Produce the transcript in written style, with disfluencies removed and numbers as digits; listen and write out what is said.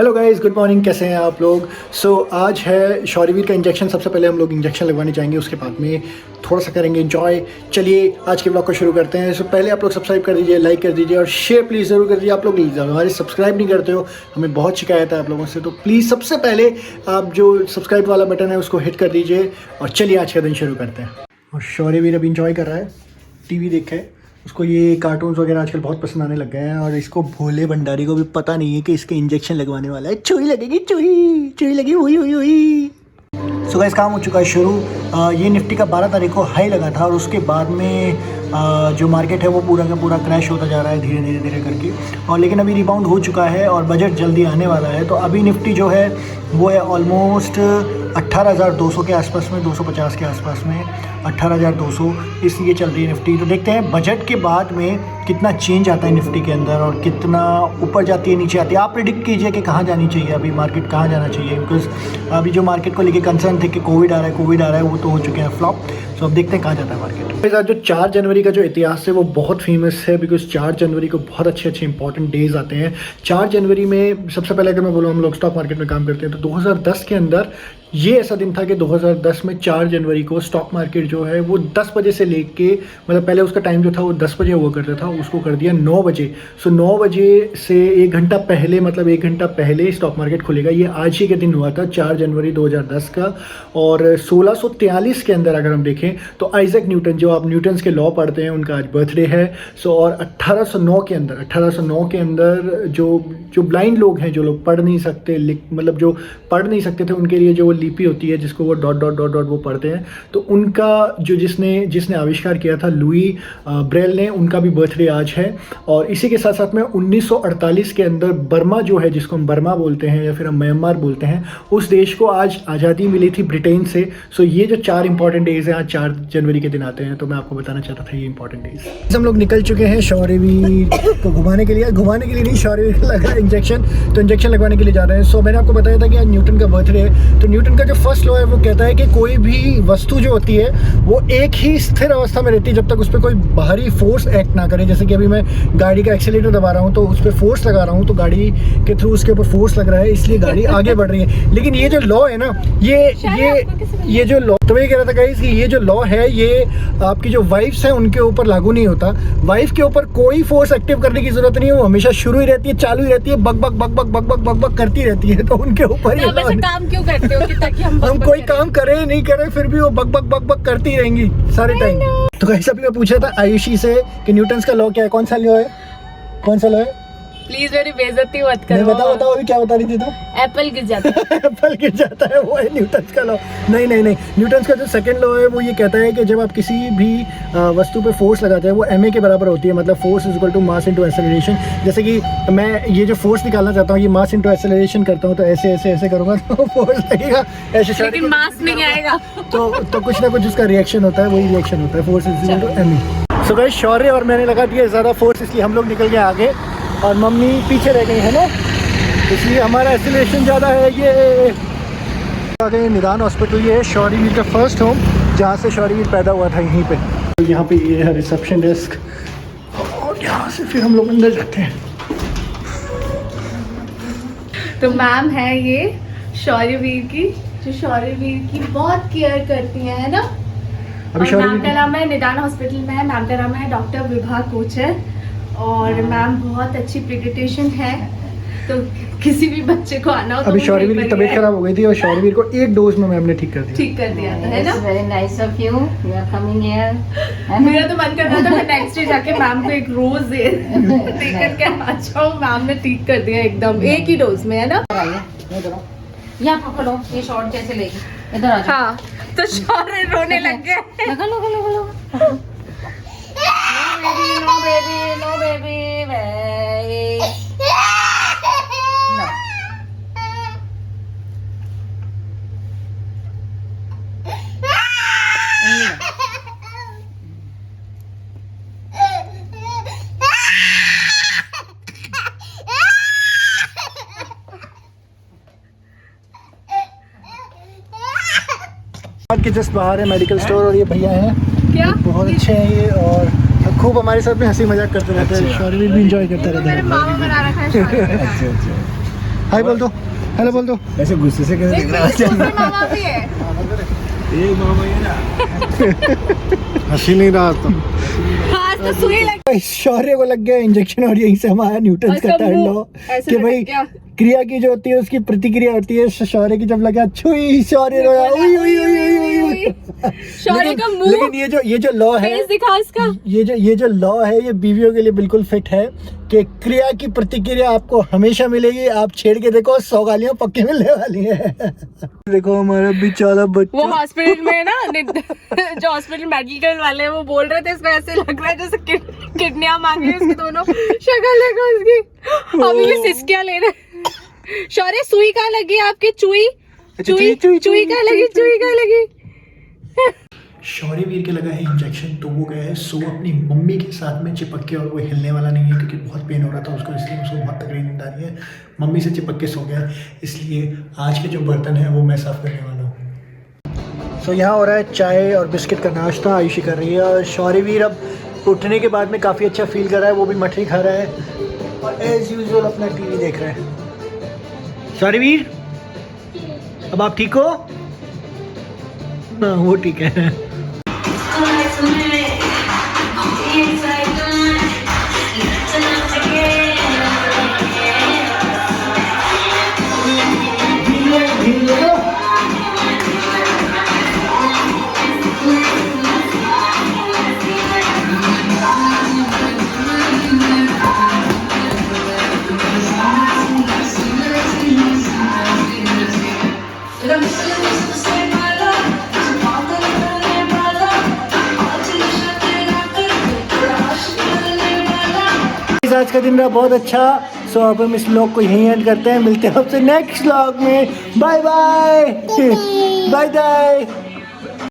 Hello guys, good morning. कैसे हैं आप लोग? आज है शौर्यवीर का इंजेक्शन। सबसे पहले हम लोग इंजेक्शन लगवाने जाएंगे, उसके बाद में थोड़ा सा करेंगे एंजॉय। चलिए आज के ब्लॉग को शुरू करते हैं। पहले आप लोग सब्सक्राइब कर दीजिए, लाइक कर दीजिए और शेयर प्लीज़ ज़रूर कर दीजिए। आप लोग हमारे सब्सक्राइब नहीं करते हो, हमें बहुत शिकायत है आप लोगों से, तो प्लीज़ सबसे पहले आप जो सब्सक्राइब वाला बटन है उसको हिट कर दीजिए। और चलिए आज का दिन शुरू करते हैं। और शौर्यवीर अभी इंजॉय कर रहा है, टीवी देख के। उसको ये कार्टून्स वगैरह आजकल बहुत पसंद आने लग गए हैं। और इसको भोले भंडारी को भी पता नहीं है कि इसके इंजेक्शन लगवाने वाला है। चूही लगेगी, चूही लगी, हुई हुई हुई। सो गाइस, काम हो चुका है शुरू। ये निफ्टी का 12 तारीख को हाई लगा था और उसके बाद में जो मार्केट है वो पूरा का पूरा क्रैश होता जा रहा है धीरे धीरे करके। और लेकिन अभी रिबाउंड हो चुका है और बजट जल्दी आने वाला है। तो अभी निफ्टी जो है वो है ऑलमोस्ट 18,200 के आसपास में, 250 के आसपास में, 18,200 इसलिए चल रही है निफ्टी। तो देखते हैं बजट के बाद में कितना चेंज आता है निफ्टी के अंदर और कितना ऊपर जाती है नीचे आती है। आप प्रेडिक्ट कीजिए कि कहाँ जानी चाहिए, अभी मार्केट कहाँ जाना चाहिए। बिकॉज अभी जो मार्केट को लेके कंसर्न थे कि कोविड आ रहा है वो तो हो चुके हैं फ्लॉप। तो अब देखते हैं कहाँ जाता है मार्केट। जो 4 जनवरी का जो इतिहास है वो बहुत फेमस है। बिकॉज 4 जनवरी को बहुत अच्छे इंपॉर्टेंट डेज आते हैं। 4 जनवरी में सबसे पहले अगर मैं बोलूँ, हम लोग स्टॉक मार्केट में काम करते हैं, तो 2010 के अंदर ये ऐसा दिन था कि 2010 में 4 जनवरी को स्टॉक मार्केट जो है वो 10 बजे से लेके, मतलब पहले उसका टाइम जो था वो 10 बजे हुआ करता था, उसको कर दिया 9 बजे। 9 बजे से 1 घंटा पहले, मतलब 1 घंटा पहले स्टॉक मार्केट खुलेगा। ये आज ही के दिन हुआ था, 4 जनवरी 2010 का। और 1643 के अंदर अगर हम देखें तो आइजैक न्यूटन, जो आप न्यूटन्स के लॉ पढ़ते हैं, उनका आज बर्थडे है। और 1809 के अंदर जो ब्लाइंड लोग हैं, जो लोग पढ़ नहीं सकते, मतलब जो पढ़ नहीं सकते थे, उनके लिए जो लिपि होती है जिसको वो डॉट डॉट डॉट डॉट वो पढ़ते हैं, तो उनका जो जिसने आविष्कार किया था, लुई ब्रेल ने, उनका भी बर्थडे आज है। और इसी के साथ साथ में 1948 के अंदर बर्मा जो है, जिसको हम बर्मा बोलते हैं या फिर हम म्यांमार बोलते हैं, उस देश को आज आज़ादी मिली थी ब्रिटेन से। ये जो 4 इंपॉर्टेंट डेज हैं आज 4 जनवरी के दिन आते हैं, तो मैं आपको बताना चाहता था ये इंपॉर्टेंट डेज। हम लोग निकल चुके हैं शौर्यवीर को घुमाने के लिए नहीं, शौर्यवीर को लगा इंजेक्शन, तो इंजेक्शन लगवाने के लिए जा रहे हैं। मैंने आपको बताया था कि आज न्यूटन का बर्थडे है। तो न्यूटन का जो फर्स्ट लॉ है वो कहता है कि कोई भी वस्तु जो होती है वो एक ही स्थिर अवस्था में रहती है जब तक उस पर कोई बाहरी फोर्स एक्ट ना करे। जैसे कि अभी मैं गाड़ी का एक्सीलेटर दबा रहा हूँ तो उस पर फोर्स लगा रहा हूँ, तो गाड़ी के थ्रू उसके ऊपर फोर्स लग रहा है, इसलिए गाड़ी आगे बढ़ रही है। लेकिन ये जो लॉ है ना, ये जो लॉ, तो मैं कह रहा था गाइस कि ये जो लॉ है ये आपकी जो वाइफ्स हैं उनके ऊपर लागू नहीं होता। वाइफ के ऊपर कोई फोर्स एक्टिव करने की जरूरत नहीं है, वो हमेशा शुरू ही रहती है, चालू ही रहती है, बक बक बक बक बक बक बक बक करती रहती है। तो उनके ऊपर ही काम क्यों करते हो कि ताकि हम कोई काम करे नहीं करे फिर भी वो बक बक बक बक करती रहेंगी सारे टाइम। तो गाइस अभी मैं पूछा था आयुषी से कि न्यूटन्स का लॉ क्या है, कौन सा लॉ है? प्लीज मेरी बेइज्जती मत करो। बताओ अभी क्या बता रही थी तुम? एप्पल गिर जाता है। एप्पल गिर जाता है, वो है न्यूटन्स का लॉ। नहीं, न्यूटन्स का जो सेकंड लॉ है वो ये कहता है कि जब आप किसी भी वस्तु पे फोर्स लगाते हैं वो ma के बराबर होती है। मतलब force is equal to mass into acceleration. जैसे कि मैं ये जो फोर्स निकालना चाहता हूँ, ये मास इनटू एक्सेलरेशन करता हूँ, तो ऐसे करूँगा तो फोर्स लगेगा, ऐसे लेकिन मास नहीं आएगा। तो कुछ ना कुछ उसका रिएक्शन होता है, वही रिएक्शन होता है, force is equal to ma। So guys, Shaurya और मैंने लगा दिया ज़्यादा फोर्स, इसलिए हम लोग निकल गए आगे और मम्मी पीछे रह गई है ना, इसलिए हमारा एक्सीलरेशन ज़्यादा है। ये आ गए निदान हॉस्पिटल। ये है शौर्यवीर का फर्स्ट होम, जहाँ से शौर्यवीर पैदा हुआ था, यहीं पे। तो यहाँ पे ये है रिसेप्शन डेस्क और यहाँ से फिर हम लोग अंदर जाते हैं। तो मैम है ये शौर्यवीर की, जो शौर्यवीर की बहुत केयर करती है ना। अभी मैम का नाम है, निदान हॉस्पिटल में है, मैम का नाम है डॉक्टर विभा कोच है। और मैम बहुत अच्छी पीडियाट्रिशियन है, तो किसी भी बच्चे को आना हो तो अभी शौर्यवीर की तबीयत खराब हो गई थी और शौर्यवीर को 1 डोज में मैम ने ठीक कर दिया था, है ना। Very nice of you are coming here. मेरा तो मन कर रहा था मैं नेक्स्ट डे जाके मैम को एक रोज दे करके आ जाऊं। मैम ने ठीक कर दिया एकदम, 1 ही डोज में, है ना। यहाँ पकड़ो, ये शॉर्ट कैसे लेगी, इधर आ जाओ। हाँ, तो शौर्य रोने लग गए। लगा No baby, wait. No. के जस्ट बाहर है मेडिकल स्टोर और ये भैया हैं, क्या बहुत अच्छे हैं ये, और खूब हमारे साथ में हंसी मजाक करते रहते हैं। शौर्यवीर भी इंजॉय करता रहता है। मामा बना रखा है। हाय बोल दो, हेलो बोल दो। ऐसे गुस्से से कैसे देख रहा है? मामा भी है। ये मामा ये ना हंसी नहीं रहा तो हाँ तो सुई लग शौर्य को लग गया इंजेक्शन और यहीं से हमारा न्यूटन का थर्ड लॉ कि भाई क्रिया की जो होती है उसकी प्रतिक्रिया होती है। शौर्य की जब लगा छुई, शौर्य रोया उई उई उई उई उई। शौर्य का मुंह, लेकिन ये जो लॉ है, फेस दिखा इसका। ये जो लॉ है ये बीवियों के लिए बिल्कुल फिट है कि क्रिया की प्रतिक्रिया आपको हमेशा मिलेगी। आप छेड़ के देखो, 100 गालियां पक्की मिलने वाली है। देखो हमारा बेचारा बच्चा, वो हॉस्पिटल में ना जो हॉस्पिटल मेडिकल वाले हैं वो बोल रहे थे इसको ऐसे लग रहा है जैसे किडनियां मांग रही है उसकी दोनों। शक्ल देखो उसकी, अभी भी सिसकियां ले रहे। शौर्य सुई कहाँ लगी आपकी? चुई चुई कहाँ लगी? चुई कहाँ लगी? शौर्यवीर के लगा है इंजेक्शन तो वो गया है सो अपनी मम्मी के साथ में चिपक के, और वो हिलने वाला नहीं है क्योंकि बहुत पेन हो रहा था उसको, इसलिए उसको बहुत तकलीफ नींद आ रही है। मम्मी से चिपक के सो गया, इसलिए आज के जो बर्तन हैं वो मैं साफ़ करने वाला हूँ। सो यहाँ हो रहा है चाय और बिस्किट का नाश्ता, आयुषी कर रही है। और शौर्यवीर अब उठने के बाद में काफ़ी अच्छा फील कर रहा है, वो भी मठरी खा रहा है और एज़ यूजुअल अपना टीवी देख रहा है। शौर्यवीर अब आप ठीक हो? हाँ वो ठीक है। आज का दिन रहा बहुत अच्छा। सो अब हम इस व्लॉग को यहीं एंड करते हैं, मिलते हैं आपसे नेक्स्ट व्लॉग में। Bye bye bye bye.